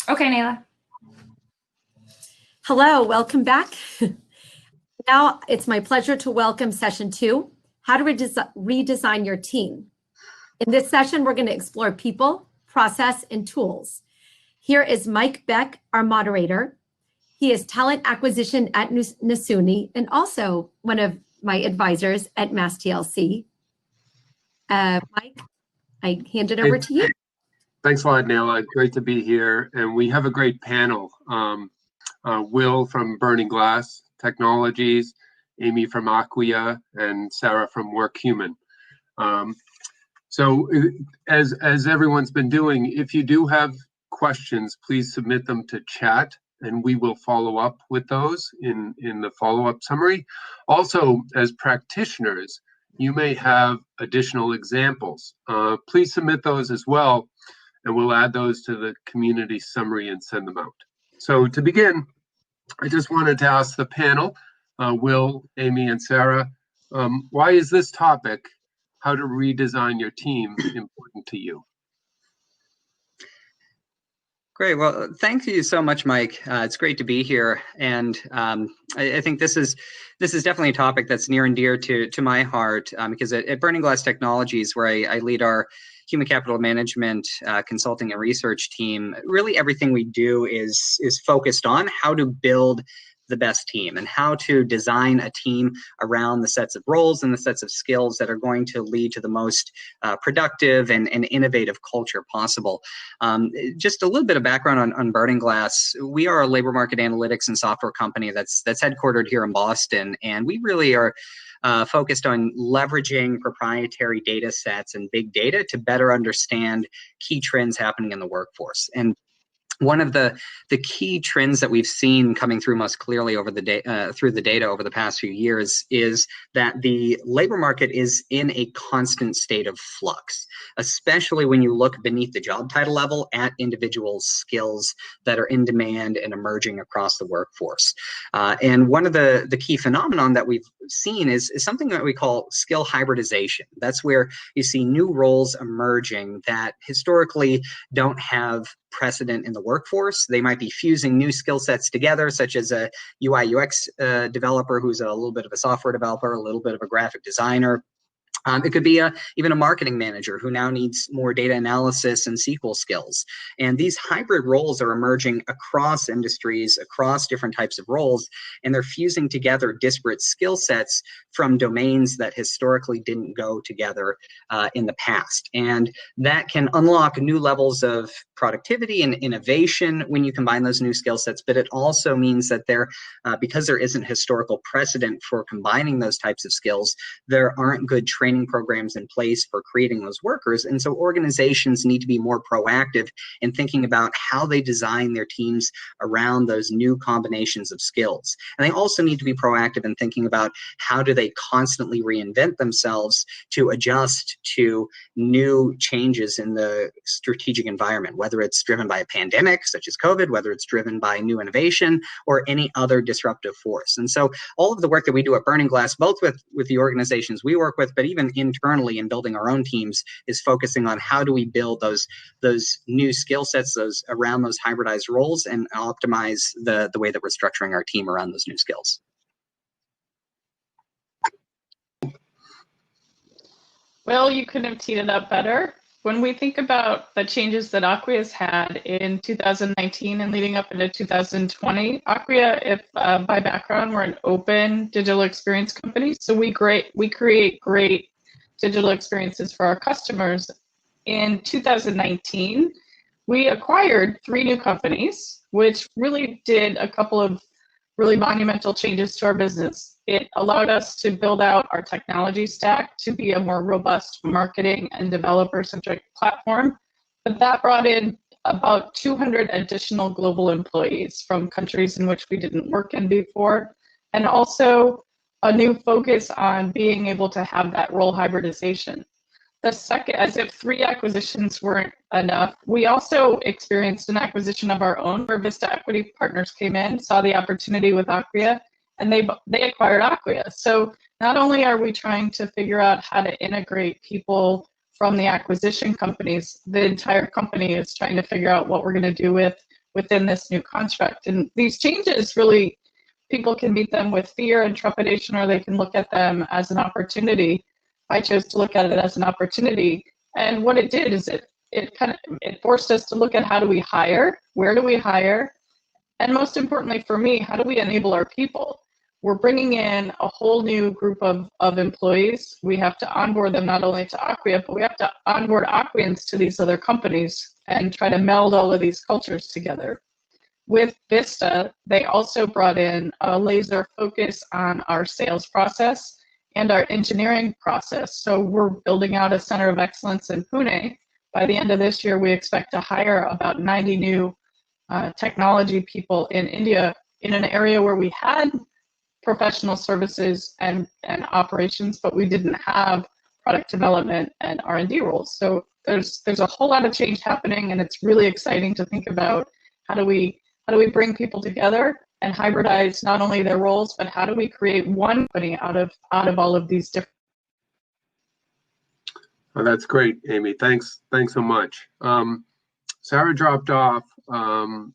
Okay, Nayla. Hello, welcome back. Now it's my pleasure to welcome session 2, how to redesign your team. In this session, we're going to explore people, process, and tools. Here is Mike Beck, our moderator. He is talent acquisition at Nasuni and also one of my advisors at Mass TLC. Mike, I hand it over to you. Thanks a lot, Nayla. Great to be here. And we have a great panel. Will from Burning Glass Technologies, Amy from Acquia, and Sarah from Workhuman. So as everyone's been doing, if you do have questions, please submit them to chat and we will follow up with those in the follow-up summary. Also, as practitioners, you may have additional examples. Please submit those as well, and we'll add those to the community summary and send them out. So to begin, I just wanted to ask the panel, Will, Amy, and Sarah, why is this topic, how to redesign your team, important to you? Great. Well, thank you so much, Mike. It's great to be here, and I think this is definitely a topic that's near and dear to my heart because at Burning Glass Technologies, where I lead our human capital management consulting and research team, really everything we do is focused on how to build the best team and how to design a team around the sets of roles and the sets of skills that are going to lead to the most productive and innovative culture possible. Just a little bit of background on Burning Glass. We are a labor market analytics and software company that's headquartered here in Boston, and we really are focused on leveraging proprietary data sets and big data to better understand key trends happening in the workforce. And one of the key trends that we've seen coming through most clearly over through the data over the past few years is that the labor market is in a constant state of flux, especially when you look beneath the job title level at individual skills that are in demand and emerging across the workforce. And one of the key phenomenon that we've seen is something that we call skill hybridization. That's where you see new roles emerging that historically don't have precedent in the workforce. They might be fusing new skill sets together, such as a UI UX developer who's a little bit of a software developer, a little bit of a graphic designer. It could be even a marketing manager who now needs more data analysis and SQL skills. And these hybrid roles are emerging across industries, across different types of roles, and they're fusing together disparate skill sets from domains that historically didn't go together in the past. And that can unlock new levels of productivity and innovation when you combine those new skill sets, but it also means that because there isn't historical precedent for combining those types of skills, there aren't good training programs in place for creating those workers. And so organizations need to be more proactive in thinking about how they design their teams around those new combinations of skills. And they also need to be proactive in thinking about how do they constantly reinvent themselves to adjust to new changes in the strategic environment, whether it's driven by a pandemic such as COVID, whether it's driven by new innovation or any other disruptive force. And so all of the work that we do at Burning Glass, both with the organizations we work with, but even internally in building our own teams, is focusing on how do we build those new skill sets around those hybridized roles and optimize the way that we're structuring our team around those new skills. Well, you couldn't have teed it up better. When we think about the changes that Acquia has had in 2019 and leading up into 2020, Acquia, by background, we're an open digital experience company. So we create great digital experiences for our customers. In 2019, we acquired 3 new companies, which really did a couple of really monumental changes to our business. It allowed us to build out our technology stack to be a more robust marketing and developer-centric platform, but that brought in about 200 additional global employees from countries in which we didn't work in before, and also a new focus on being able to have that role hybridization. The second, as if 3 acquisitions weren't enough, we also experienced an acquisition of our own where Vista Equity Partners came in, saw the opportunity with Acquia, and they acquired Acquia. So not only are we trying to figure out how to integrate people from the acquisition companies, the entire company is trying to figure out what we're going to do with within this new construct. And these changes really, people can meet them with fear and trepidation, or they can look at them as an opportunity. I chose to look at it as an opportunity. And what it did is it forced us to look at how do we hire, where do we hire, and most importantly for me, how do we enable our people? We're bringing in a whole new group of employees. We have to onboard them not only to Acquia, but we have to onboard Acquians to these other companies and try to meld all of these cultures together. With Vista, they also brought in a laser focus on our sales process and our engineering process. So we're building out a center of excellence in Pune. By the end of this year, we expect to hire about 90 new technology people in India in an area where we had professional services and operations, but we didn't have product development and R&D roles. So there's a whole lot of change happening, and it's really exciting to think about how do we bring people together and hybridize not only their roles, but how do we create one company out of all of these different. Oh, that's great, Amy. Thanks so much. Sarah dropped off.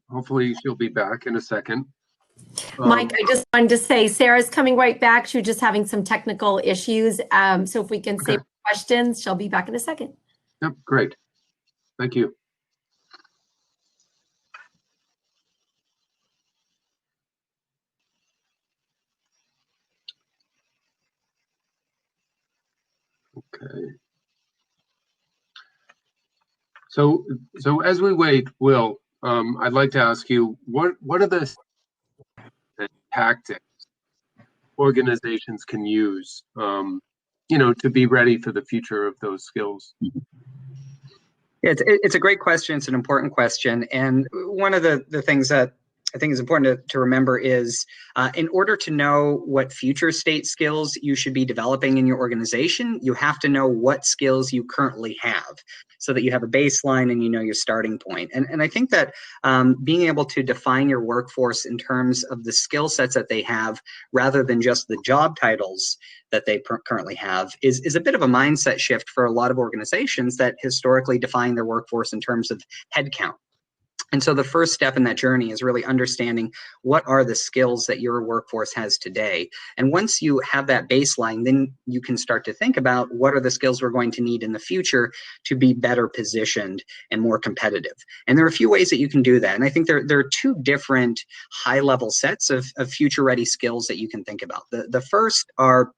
Hopefully she'll be back in a second. Mike, I just wanted to say Sarah's coming right back. She was just having some technical issues. So if we can save questions, she'll be back in a second. Yep, great. Thank you. Okay. So as we wait, Will, I'd like to ask you, what are the tactics organizations can use, to be ready for the future of those skills? It's a great question. It's an important question. And one of the things that I think is important to remember is in order to know what future state skills you should be developing in your organization, you have to know what skills you currently have so that you have a baseline and you know your starting point. And I think that being able to define your workforce in terms of the skill sets that they have rather than just the job titles that they currently have is a bit of a mindset shift for a lot of organizations that historically define their workforce in terms of headcount. And so the first step in that journey is really understanding what are the skills that your workforce has today. And once you have that baseline, then you can start to think about what are the skills we're going to need in the future to be better positioned and more competitive. And there are a few ways that you can do that. And I think there are two different high-level sets of future-ready skills that you can think about. The first are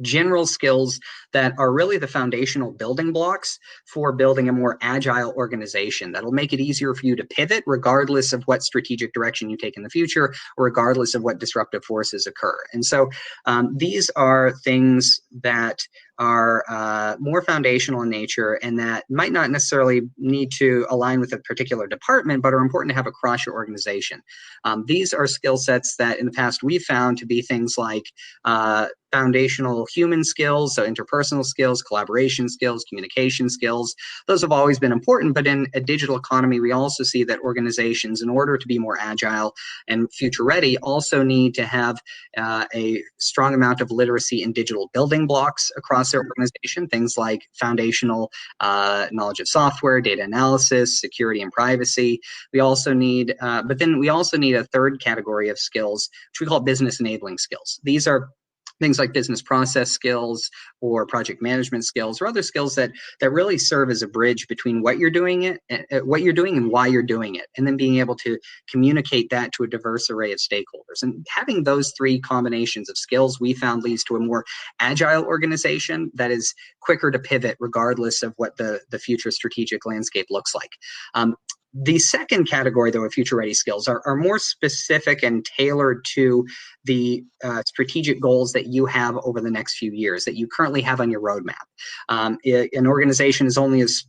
general skills that are really the foundational building blocks for building a more agile organization that'll make it easier for you to pivot regardless of what strategic direction you take in the future or regardless of what disruptive forces occur. And so these are things that are more foundational in nature and that might not necessarily need to align with a particular department, but are important to have across your organization. These are skill sets that in the past we've found to be things like foundational human skills, so interpersonal skills, collaboration skills, communication skills. Those have always been important, but in a digital economy, we also see that organizations, in order to be more agile and future ready, also need to have a strong amount of literacy in digital building blocks across their organization, things like foundational knowledge of software, data analysis, security and privacy. We also need, but then we also need a third category of skills, which we call business enabling skills. These are things like business process skills or project management skills or other skills that really serve as a bridge between what you're doing and why you're doing it, and then being able to communicate that to a diverse array of stakeholders. And having those three combinations of skills, we found, leads to a more agile organization that is quicker to pivot regardless of what the future strategic landscape looks like. The second category, though, of future-ready skills are more specific and tailored to the strategic goals that you have over the next few years that you currently have on your roadmap. An organization is only as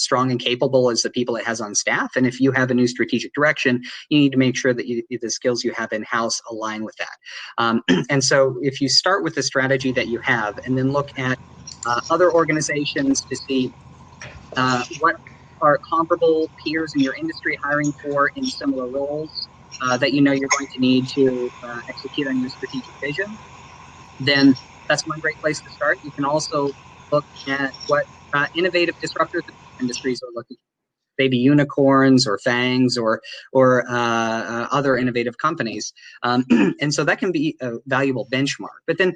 strong and capable as the people it has on staff, and if you have a new strategic direction, you need to make sure that the skills you have in-house align with that. And so if you start with the strategy that you have and then look at other organizations to see what are comparable peers in your industry hiring for in similar roles that you know you're going to need to execute on your strategic vision, then that's one great place to start. You can also look at what innovative disruptors industries are looking for. maybe unicorns or FANGs or other innovative companies. And so that can be a valuable benchmark. But then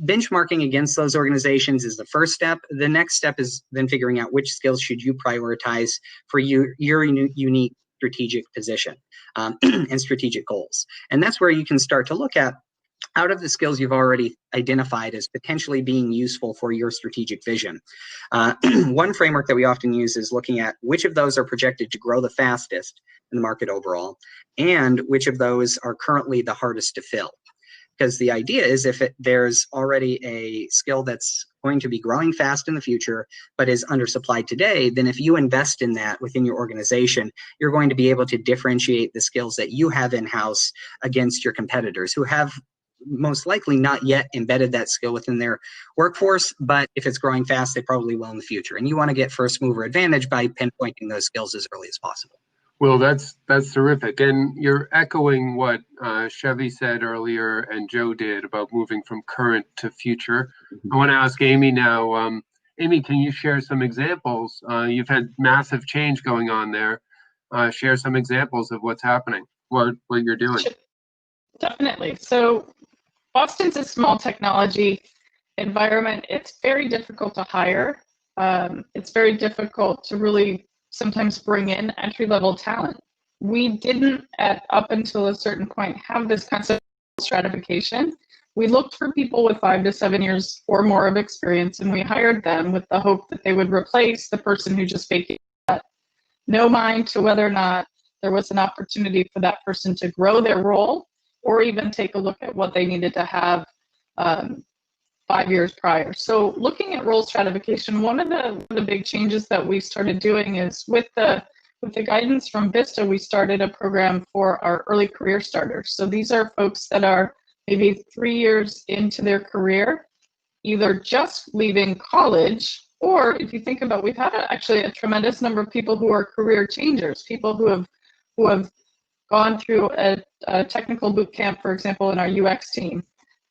benchmarking against those organizations is the first step. The next step is then figuring out which skills should you prioritize for your unique strategic position and strategic goals. And that's where you can start to look at, out of the skills you've already identified as potentially being useful for your strategic vision. One framework that we often use is looking at which of those are projected to grow the fastest in the market overall, and which of those are currently the hardest to fill. Because the idea is if there's already a skill that's going to be growing fast in the future, but is undersupplied today, then if you invest in that within your organization, you're going to be able to differentiate the skills that you have in-house against your competitors who have most likely not yet embedded that skill within their workforce, but if it's growing fast, they probably will in the future. And you want to get first mover advantage by pinpointing those skills as early as possible. Well, that's terrific. And you're echoing what Chevy said earlier and Joe did about moving from current to future. I want to ask Amy now. Amy, can you share some examples? You've had massive change going on there. Share some examples of what's happening, what you're doing. Definitely. So Boston's a small technology environment. It's very difficult to hire. It's very difficult to really sometimes bring in entry-level talent. We didn't, up until a certain point, have this concept of stratification. We looked for people with 5 to 7 years or more of experience, and we hired them with the hope that they would replace the person who just vacated. No mind to whether or not there was an opportunity for that person to grow their role, or even take a look at what they needed to have 5 years prior. So looking at role stratification, one of the big changes that we started doing is with the guidance from Vista, we started a program for our early career starters. So these are folks that are maybe 3 years into their career, either just leaving college, or if you think about, we've had actually a tremendous number of people who are career changers, people who have gone through a technical boot camp, for example, in our UX team.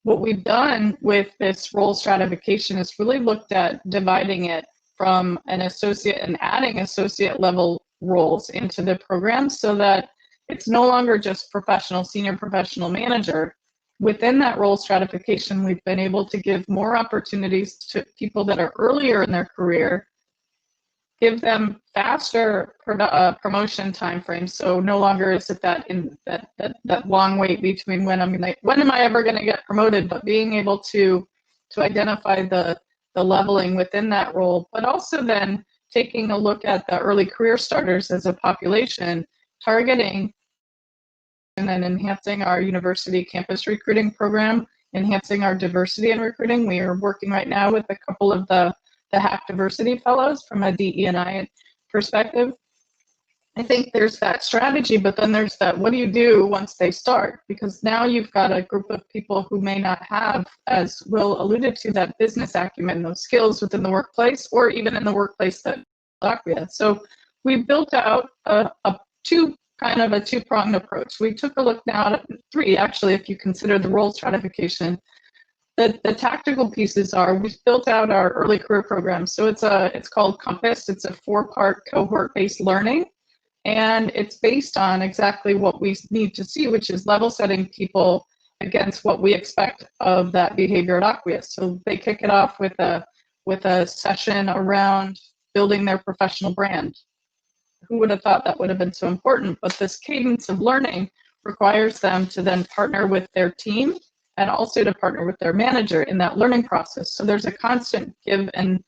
What we've done with this role stratification is really looked at dividing it from an associate and adding associate level roles into the program so that it's no longer just professional, senior professional manager. Within that role stratification, we've been able to give more opportunities to people that are earlier in their career, give them faster promotion timeframes. So no longer is it that long wait between when am I ever going to get promoted, but being able to identify the leveling within that role, but also then taking a look at the early career starters as a population, targeting and then enhancing our university campus recruiting program, enhancing our diversity in recruiting. We are working right now with a couple of the Hack Diversity Fellows from a DE&I perspective. I think there's that strategy, but then there's that, what do you do once they start? Because now you've got a group of people who may not have, as Will alluded to, that business acumen, those skills within the workplace, or even in the workplace that Acquia. So we built out a two-pronged approach. We took a look now at 3, actually, if you consider the role stratification. The tactical pieces are, we've built out our early career program. So it's called Compass. It's a 4-part cohort-based learning. And it's based on exactly what we need to see, which is level setting people against what we expect of that behavior at Acquia. So they kick it off with a session around building their professional brand. Who would have thought that would have been so important? But this cadence of learning requires them to then partner with their team and also to partner with their manager in that learning process. So there's a constant give and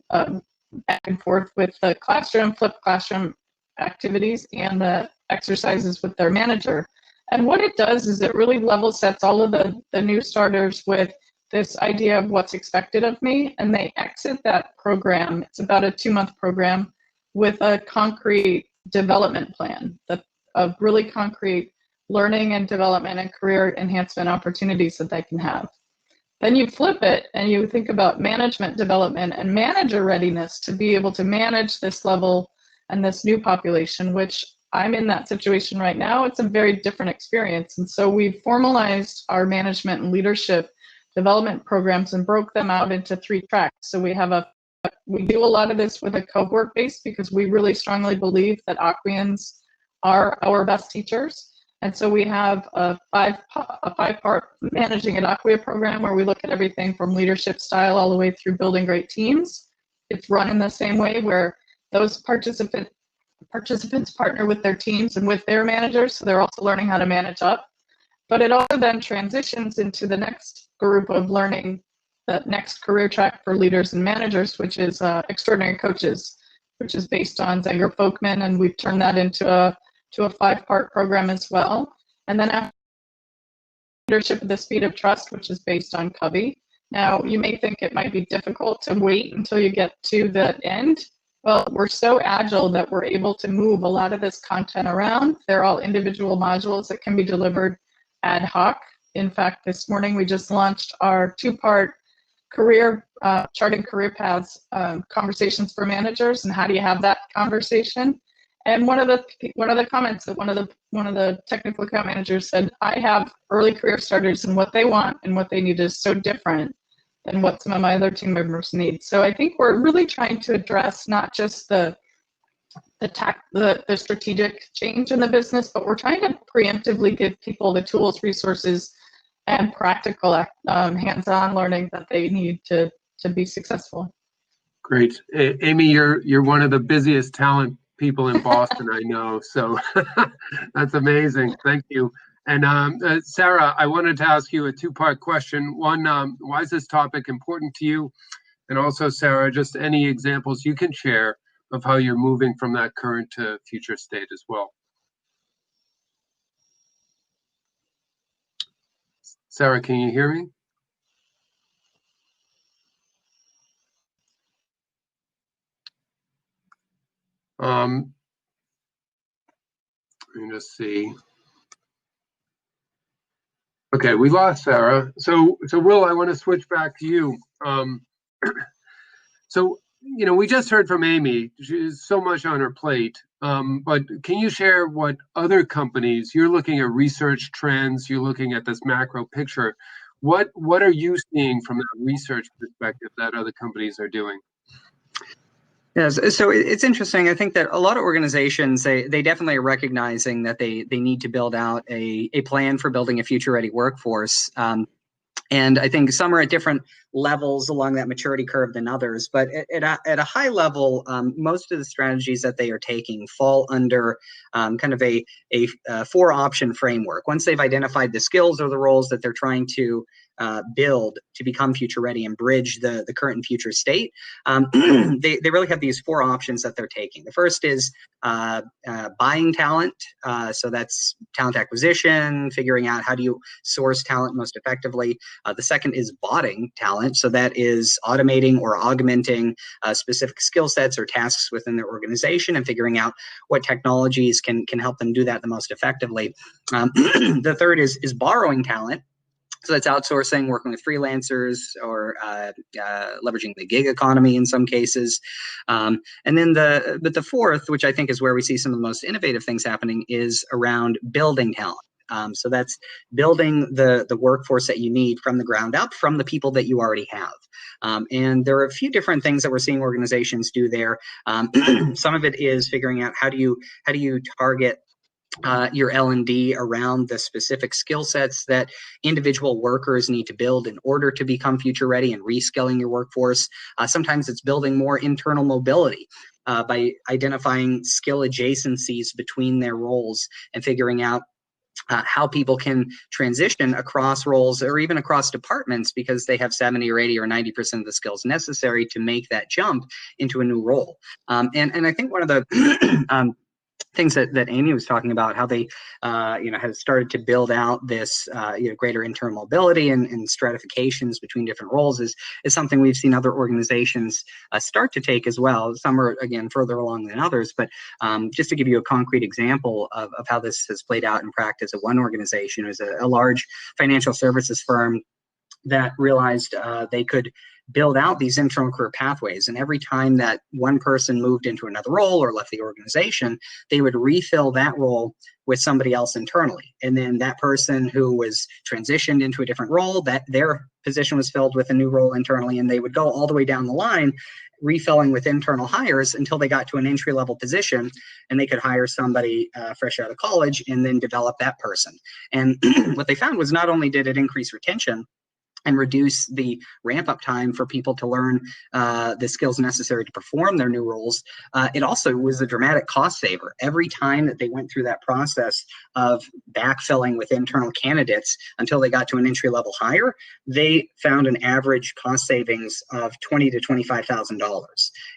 back and forth with the classroom, flipped classroom activities and the exercises with their manager. And what it does is it really level sets all of the new starters with this idea of what's expected of me, and they exit that program. It's about a 2-month program with a concrete development plan of really concrete learning and development and career enhancement opportunities that they can have. Then you flip it and you think about management development and manager readiness to be able to manage this level and this new population, which I'm in that situation right now. It's a very different experience. And so we've formalized our management and leadership development programs and broke them out into 3 tracks. So we have a we do a lot of this with a cohort base because we really strongly believe that Acquians are our best teachers. And so we have a five-part Managing at Acquia program where we look at everything from leadership style all the way through building great teams. It's run in the same way where those participants partner with their teams and with their managers, so they're also learning how to manage up. But it also then transitions into the next group of learning, the next career track for leaders and managers, which is extraordinary coaches, which is based on Zenger Folkman, and we've turned that into a five-part program as well. And then after leadership at the speed of trust, which is based on Covey. Now, you may think it might be difficult to wait until you get to the end. Well, we're so agile that we're able to move a lot of this content around. They're all individual modules that can be delivered ad hoc. In fact, this morning we just launched our two-part career charting career paths conversations for managers, and how do you have that conversation. And one of the comments that one of the technical account managers said, I have early career starters, and what they want and what they need is so different than what some of my other team members need. So I think we're really trying to address not just the strategic change in the business, but we're trying to preemptively give people the tools, resources, and practical hands-on learning that they need to be successful. Great. Amy, you're one of the busiest talent people in Boston, I know, so that's amazing. Thank you. And Sarah, I wanted to ask you a two-part question. One, why is this topic important to you? And also, Sarah, just any examples you can share of how you're moving from that current to future state as well. Sarah, can you hear me? Let me just see. Okay, we lost Sarah. So Will, I want to switch back to you. So, you know, we just heard from Amy. She has so much on her plate. But can you share what other companies, you're looking at research trends, you're looking at this macro picture. What are you seeing from that research perspective that other companies are doing? Yes, so it's interesting. I think that a lot of organizations, they definitely are recognizing that they need to build out a plan for building a future-ready workforce. And I think some are at different levels along that maturity curve than others. But at a high level, most of the strategies that they are taking fall under kind of a four-option framework. Once they've identified the skills or the roles that they're trying to build to become future ready and bridge the current and future state, they really have these four options that they're taking. The first is buying talent. So that's talent acquisition, figuring out how do you source talent most effectively. The second is botting talent. So that is automating or augmenting specific skill sets or tasks within their organization and figuring out what technologies can help them do that the most effectively. The third is borrowing talent. So that's outsourcing, working with freelancers, or leveraging the gig economy in some cases. And then the fourth, which I think is where we see some of the most innovative things happening, is around building talent. So that's building the workforce that you need from the ground up, from the people that you already have. And there are a few different things that we're seeing organizations do there. Some of it is figuring out how do you target your L&D around the specific skill sets that individual workers need to build in order to become future ready, and reskilling your workforce. Sometimes it's building more internal mobility by identifying skill adjacencies between their roles and figuring out how people can transition across roles or even across departments because they have 70 or 80 or 90% of the skills necessary to make that jump into a new role. And I think one of the things that Amy was talking about, how they, have started to build out this, greater internal mobility and stratifications between different roles is something we've seen other organizations start to take as well. Some are, again, further along than others, but just to give you a concrete example of how this has played out in practice at one organization, it was a large financial services firm that realized they could build out these internal career pathways. And every time that one person moved into another role or left the organization, they would refill that role with somebody else internally. And then that person who was transitioned into a different role, that their position was filled with a new role internally, and they would go all the way down the line, refilling with internal hires until they got to an entry-level position, and they could hire somebody fresh out of college and then develop that person. And what they found was not only did it increase retention and reduce the ramp-up time for people to learn the skills necessary to perform their new roles, it also was a dramatic cost saver. Every time that they went through that process of backfilling with internal candidates until they got to an entry-level hire, they found an average cost savings of $20,000 to $25,000.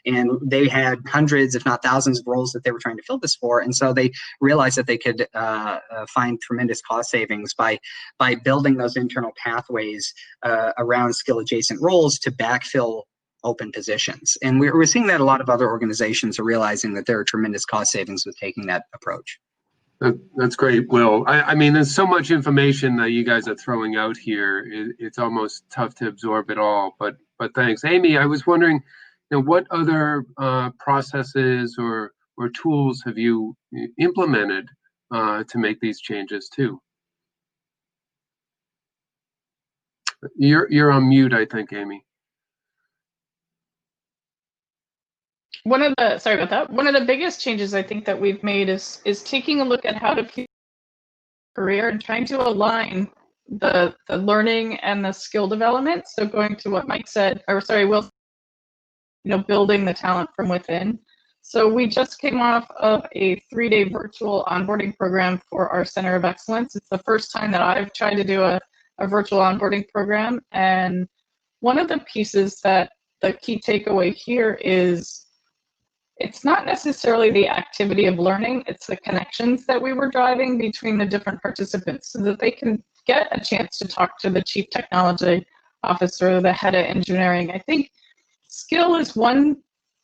And they had hundreds, if not thousands, of roles that they were trying to fill this for. And so they realized that they could find tremendous cost savings by building those internal pathways around skill adjacent roles to backfill open positions. And we're seeing that a lot of other organizations are realizing that there are tremendous cost savings with taking that approach. That's great, Will. I mean, there's so much information that you guys are throwing out here. It's almost tough to absorb it all, but thanks. Amy, I was wondering, what other processes or tools have you implemented to make these changes too? You're on mute, I think, Amy. Sorry about that. One of the biggest changes I think that we've made is taking a look at how to career and trying to align the learning and the skill development. So going to what Mike said, or sorry, Will, building the talent from within. So we just came off of a 3-day virtual onboarding program for our Center of Excellence. It's the first time that I've tried to do a virtual onboarding program. And one of the pieces that the key takeaway here is it's not necessarily the activity of learning, it's the connections that we were driving between the different participants so that they can get a chance to talk to the chief technology officer, the head of engineering. I think skill is one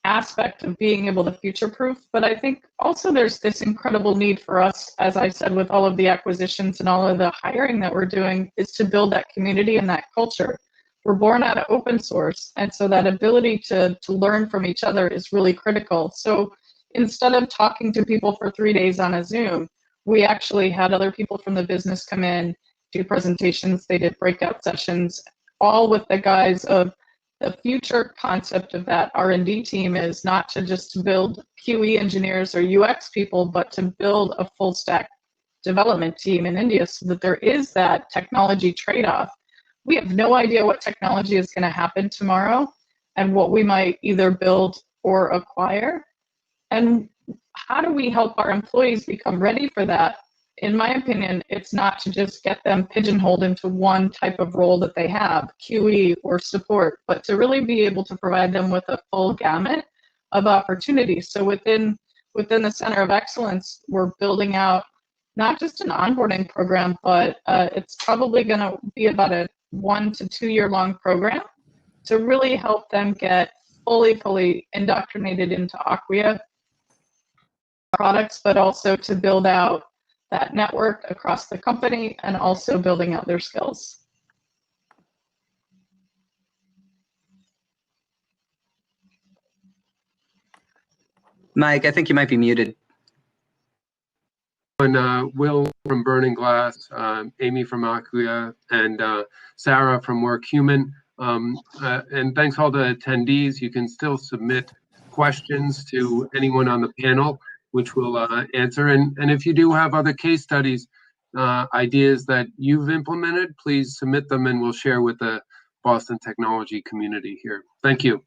aspect of being able to future-proof, but I think also there's this incredible need for us, as I said, with all of the acquisitions and all of the hiring that we're doing, is to build that community and that culture. We're born out of open source, and so that ability to learn from each other is really critical. So instead of talking to people for 3 days on a Zoom, we actually had other people from the business come in, do presentations, they did breakout sessions, all with the guise of the future concept of that R&D team is not to just build QE engineers or UX people, but to build a full stack development team in India so that there is that technology trade-off. We have no idea what technology is going to happen tomorrow and what we might either build or acquire. And how do we help our employees become ready for that? In my opinion, it's not to just get them pigeonholed into one type of role that they have, QE or support, but to really be able to provide them with a full gamut of opportunities. So within the Center of Excellence, we're building out not just an onboarding program, but it's probably going to be about a 1 to 2 year long program to really help them get fully indoctrinated into Acquia products, but also to build out that network across the company and also building out their skills. Mike, I think you might be muted. And Will from Burning Glass, Amy from Acquia, and Sarah from Workhuman. And thanks all the attendees. You can still submit questions to anyone on the panel, which we'll answer. And if you do have other case studies, ideas that you've implemented, please submit them and we'll share with the Boston technology community here. Thank you.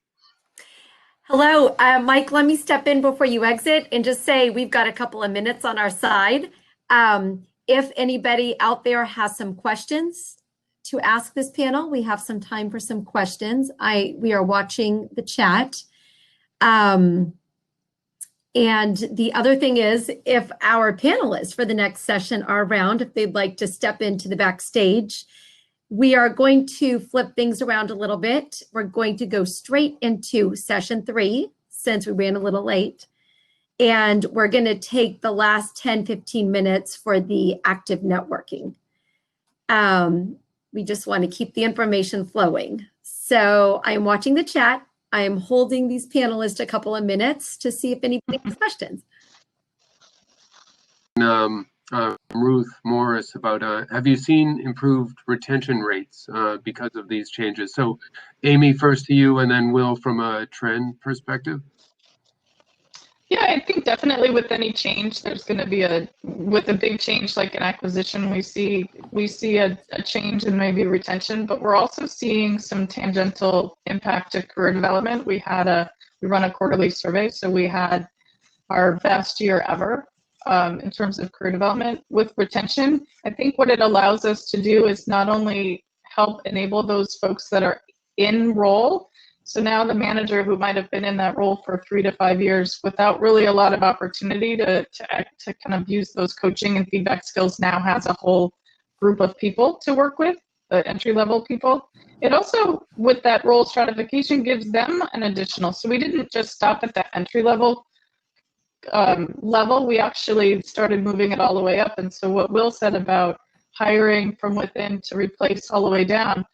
Hello, Mike, let me step in before you exit and just say we've got a couple of minutes on our side. If anybody out there has some questions to ask this panel, we have some time for some questions. We are watching the chat. And the other thing is, if our panelists for the next session are around, if they'd like to step into the backstage, we are going to flip things around a little bit. We're going to go straight into session 3 since we ran a little late. And we're going to take the last 10, 15 minutes for the active networking. We just want to keep the information flowing. So I'm watching the chat. I am holding these panelists a couple of minutes to see if anybody has questions. Ruth Morris about, have you seen improved retention rates because of these changes? So Amy, first to you, and then Will from a trend perspective. Yeah, I think definitely with any change, there's going to be with a big change like an acquisition, we see a change in maybe retention, but we're also seeing some tangential impact to career development. We run a quarterly survey, so we had our best year ever in terms of career development. With retention, I think what it allows us to do is not only help enable those folks that are in role. So now the manager who might have been in that role for 3 to 5 years without really a lot of opportunity to kind of use those coaching and feedback skills now has a whole group of people to work with, the entry-level people. It also, with that role stratification, gives them an additional. So we didn't just stop at the entry-level level, we actually started moving it all the way up. And so what Will said about hiring from within to replace all the way down,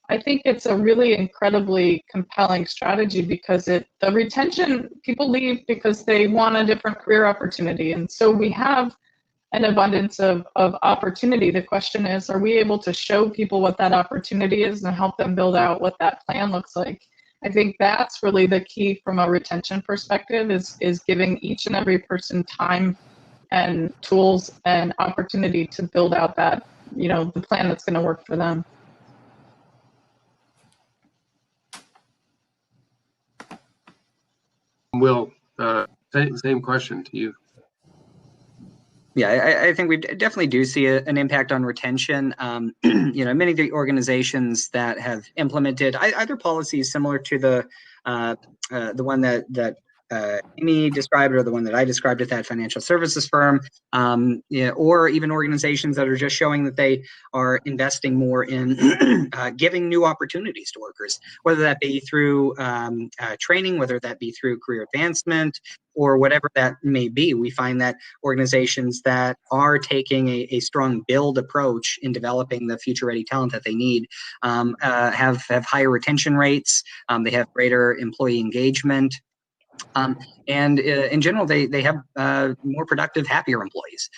I think it's a really incredibly compelling strategy because the retention, people leave because they want a different career opportunity. And so we have an abundance of opportunity. The question is, are we able to show people what that opportunity is and help them build out what that plan looks like? I think that's really the key from a retention perspective is giving each and every person time and tools and opportunity to build out that, the plan that's going to work for them. Will, same question to you. Yeah, I think we definitely do see an impact on retention. Many of the organizations that have implemented either policies similar to the one that Amy described or the one that I described at that financial services firm, or even organizations that are just showing that they are investing more in giving new opportunities to workers, whether that be through training, whether that be through career advancement, or whatever that may be. We find that organizations that are taking a strong build approach in developing the future-ready talent that they need have higher retention rates. They have greater employee engagement. And in general, they have more productive, happier employees.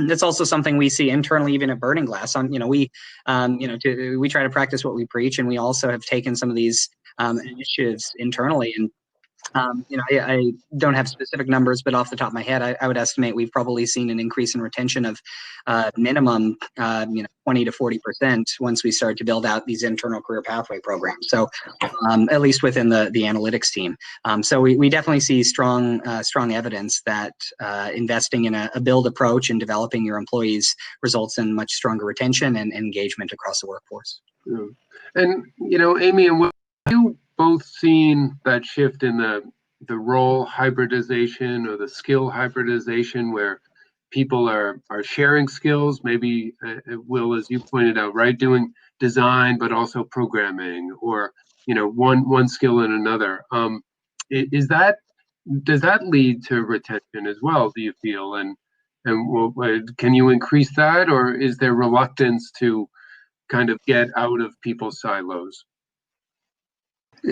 That's also something we see internally, even at Burning Glass. We try to practice what we preach, and we also have taken some of these initiatives internally. And I don't have specific numbers, but off the top of my head, I would estimate we've probably seen an increase in retention of minimum 20 to 40% once we start to build out these internal career pathway programs. So at least within the analytics team. So we definitely see strong evidence that investing in a build approach and developing your employees results in much stronger retention and engagement across the workforce. Yeah. And Amy and Will, you both seen that shift in the role hybridization or the skill hybridization where people are sharing skills, maybe Will, as you pointed out, right, doing design but also programming, or one skill in another. Does that lead to retention as well, do you feel? And can you increase that, or is there reluctance to kind of get out of people's silos?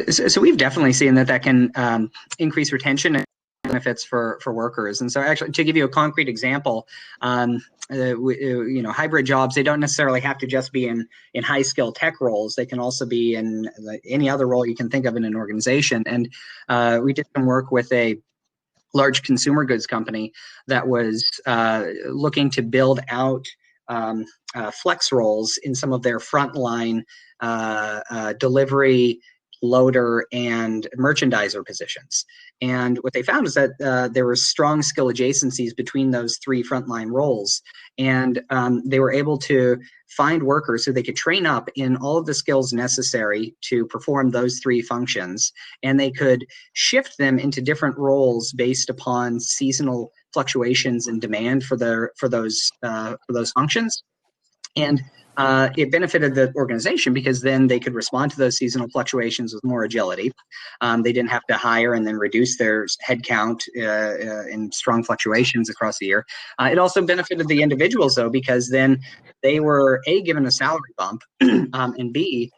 So we've definitely seen that can increase retention and benefits for workers. And so actually, to give you a concrete example, hybrid jobs, they don't necessarily have to just be in high skill tech roles. They can also be in any other role you can think of in an organization. And we did some work with a large consumer goods company that was looking to build out flex roles in some of their frontline delivery, loader, and merchandiser positions. And what they found is that there were strong skill adjacencies between those three frontline roles. And they were able to find workers who they could train up in all of the skills necessary to perform those three functions. And they could shift them into different roles based upon seasonal fluctuations in demand for those functions. And it benefited the organization because then they could respond to those seasonal fluctuations with more agility. They didn't have to hire and then reduce their headcount in strong fluctuations across the year. It also benefited the individuals, though, because then they were A, given a salary bump, and B,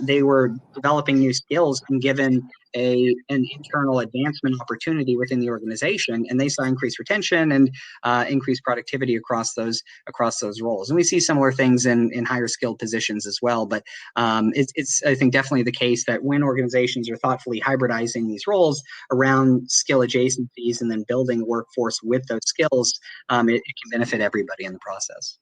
they were developing new skills and given an internal advancement opportunity within the organization, and they saw increased retention and increased productivity across those roles. And we see similar things in higher skilled positions as well. But it's I think definitely the case that when organizations are thoughtfully hybridizing these roles around skill adjacencies and then building a workforce with those skills, it can benefit everybody in the process.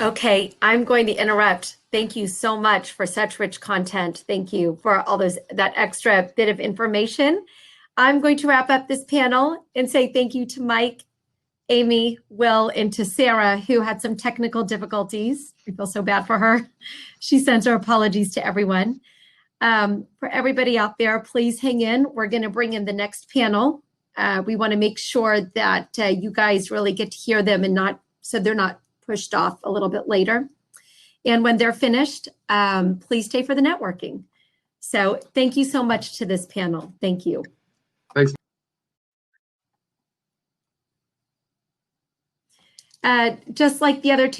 Okay, I'm going to interrupt. Thank you so much for such rich content. Thank you for all that extra bit of information. I'm going to wrap up this panel and say thank you to Mike, Amy, Will, and to Sarah, who had some technical difficulties. I feel so bad for her. She sends her apologies to everyone. For everybody out there, please hang in. We're going to bring in the next panel. We want to make sure that you guys really get to hear them and so they're not pushed off a little bit later. And when they're finished, please stay for the networking. So thank you so much to this panel. Thank you. Thanks. Just like the other two